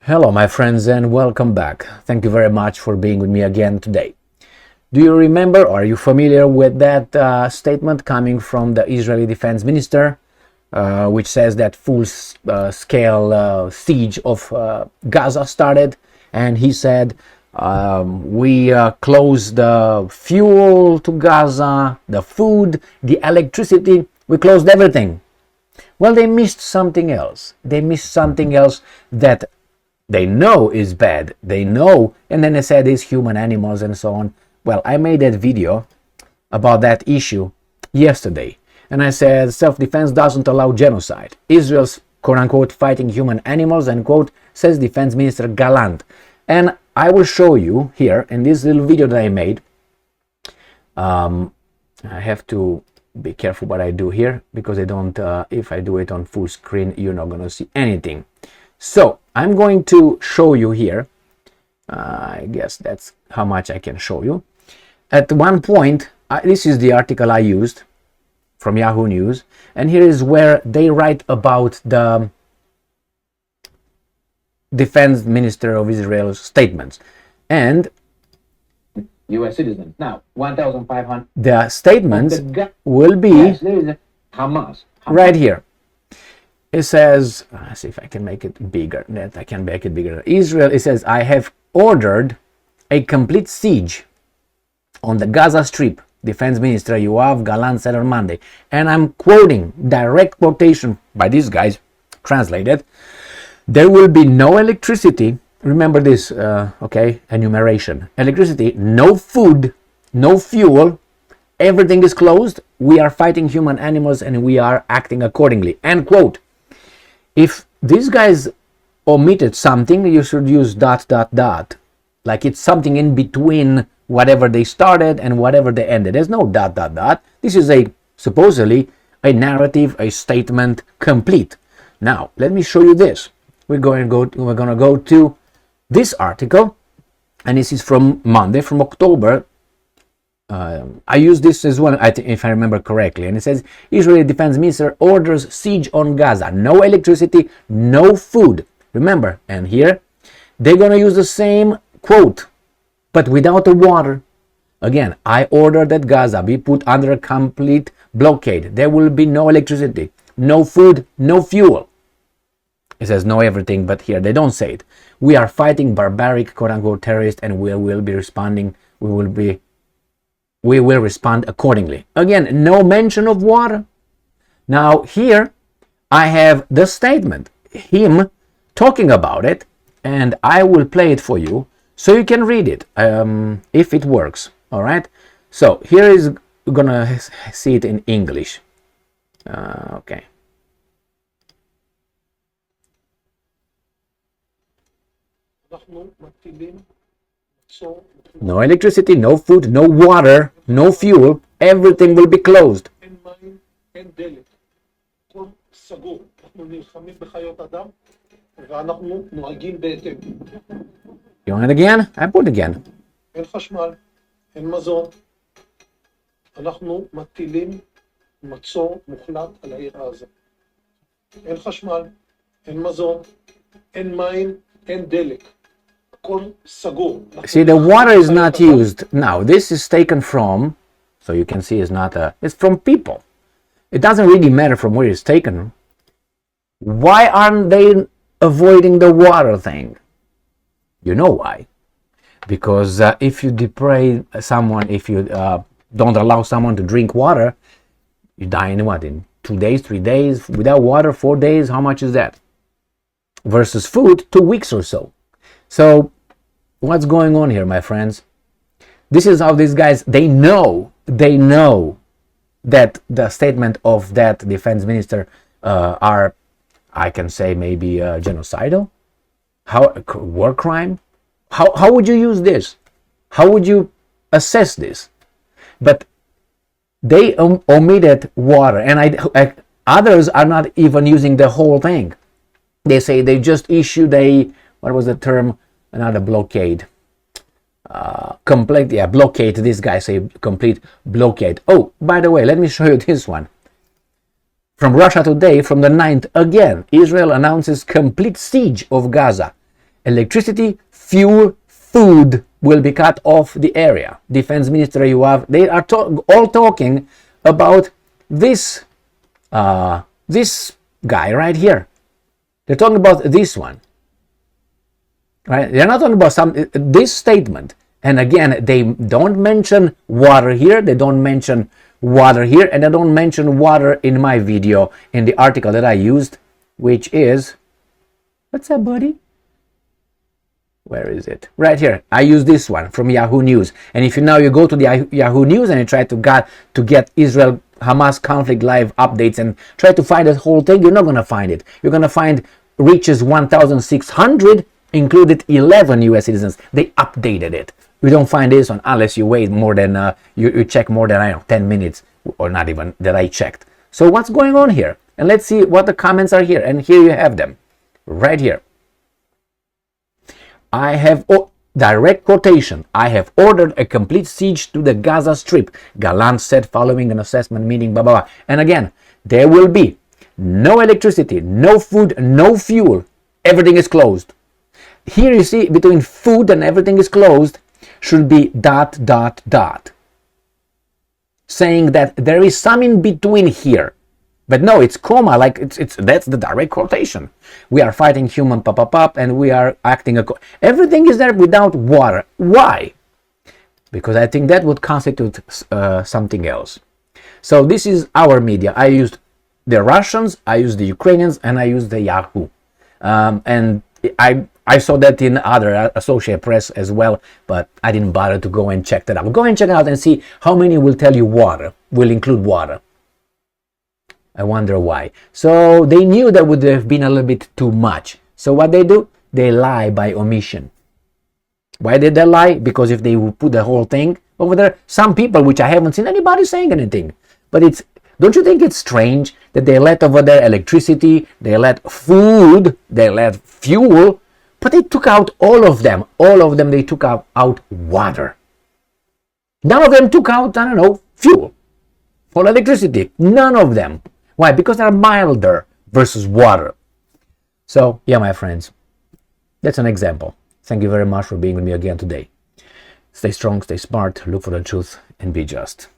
Hello, my friends, and welcome back. Thank you very much for being with me again today. Do you remember, or are you familiar with that statement coming from the Israeli defense minister, which says that full-scale siege of Gaza started, and he said, we closed the fuel to Gaza, the food, the electricity, we closed everything. Well, they missed something else. They missed something else that they know is bad. They know, and then they said it's human, animals, and so on. Well, I made that video about that issue yesterday, and I said self-defense doesn't allow genocide. Israel's quote-unquote fighting human animals, end quote, says Defense Minister Gallant. And I will show you here in this little video that I made. I have to be careful what I do here, because I don't, if I do it on full screen, you're not going to see anything. So I'm going to show you here. I guess that's how much I can show you. At one point, this is the article I used from Yahoo News, and here is where they write about the defense minister of Israel's statements. And U.S. citizens. Now, 1,500. the statements will be Yes, there is a Hamas. right here. It says, let's see if I can make it bigger. That I can make it bigger. Israel, it says, I have ordered a complete siege on the Gaza Strip. Defense Minister Yoav Gallant said on Monday. And I'm quoting, direct quotation by these guys, translated. There will be no electricity. Remember this, okay, enumeration. Electricity, no food, no fuel. Everything is closed. We are fighting human animals and we are acting accordingly. End quote. If these guys omitted something, you should use ... Like it's something in between whatever they started and whatever they ended. There's no ... This is supposedly a narrative, a statement complete. Now, let me show you this. We're going to go to this article, and this is from Monday, from October. I use this as well, if I remember correctly, and it says Israeli defense minister orders siege on Gaza. No electricity, no food. Remember, and here they're going to use the same quote, but without the water. Again, I order that Gaza be put under a complete blockade. There will be no electricity, no food, no fuel. It says no everything, but here they don't say it. We are fighting barbaric quote-unquote terrorists, and we will be responding. We will respond accordingly. Again, no mention of water. Now here I have the statement, him talking about it, and I will play it for you so you can read it if it works. All right. So here is gonna see it in English. Okay. No electricity, no food, no water, no fuel. Everything will be closed. You want it again? I put it again. אין חשמל, אין מזון. אנחנו מטילים מצור מוחלט על העיר עזה. אין חשמל, אין מזון, אין מים, אין דלק. See, the water is not used. Now, this is taken from, so you can see it's from people. It doesn't really matter from where it's taken. Why aren't they avoiding the water thing? You know why. Because if you deprive someone, if you don't allow someone to drink water, you die in what? In 2 days, 3 days? Without water, 4 days? How much is that? Versus food, 2 weeks or so. So, what's going on here, my friends? This is how these guys, they know that the statement of that defense minister are, I can say, maybe genocidal, war crime. How would you use this? How would you assess this? But they omitted water, and others are not even using the whole thing. They say they just issued what was the term? Another blockade. Blockade. These guys say complete blockade. Oh, by the way, let me show you this one. From Russia Today, from the 9th, again, Israel announces complete siege of Gaza. electricity, fuel, food will be cut off the area. Defense Minister Yoav, they are all talking about this this guy right here. They're talking about this one, right? They're not talking about this statement. And again, they don't mention water here. They don't mention water here, and I don't mention water in my video in the article that I used, which is, what's that, buddy? Where is it? Right here. I use this one from Yahoo News. And if you go to the Yahoo News and you try to get Israel Hamas conflict live updates and try to find the whole thing, you're not going to find it. You're going to find reaches 1,600, included 11 US citizens. They updated it. We don't find this one unless you wait more than, you check more than, 10 minutes, or not even that I checked. So what's going on here? And let's see what the comments are here. And here you have them, right here. I have, direct quotation, I have ordered a complete siege to the Gaza Strip, Gallant said following an assessment meeting, blah, blah, blah. And again, there will be no electricity, no food, no fuel. Everything is closed. Here you see between food and everything is closed should be ... saying that there is some in between here. But no, it's comma, like that's the direct quotation. We are fighting human and we are acting everything is there without water. Why? Because I think that would constitute something else. So this is our media. I used the Russians, I used the Ukrainians, and I used the Yahoo. And I saw that in other Associated Press as well, but I didn't bother to go and check that out. Go and check it out and see how many will tell you water, will include water. I wonder why. So they knew that would have been a little bit too much. So what they do? They lie by omission. Why did they lie? Because if they would put the whole thing over there, some people, which I haven't seen anybody saying anything, but don't you think it's strange that they let over there electricity, they let food, they let fuel, but they took out all of them. All of them, they took out water. None of them took out, fuel for electricity. None of them. Why? Because they're milder versus water. So, yeah, my friends, that's an example. Thank you very much for being with me again today. Stay strong, stay smart, look for the truth, and be just.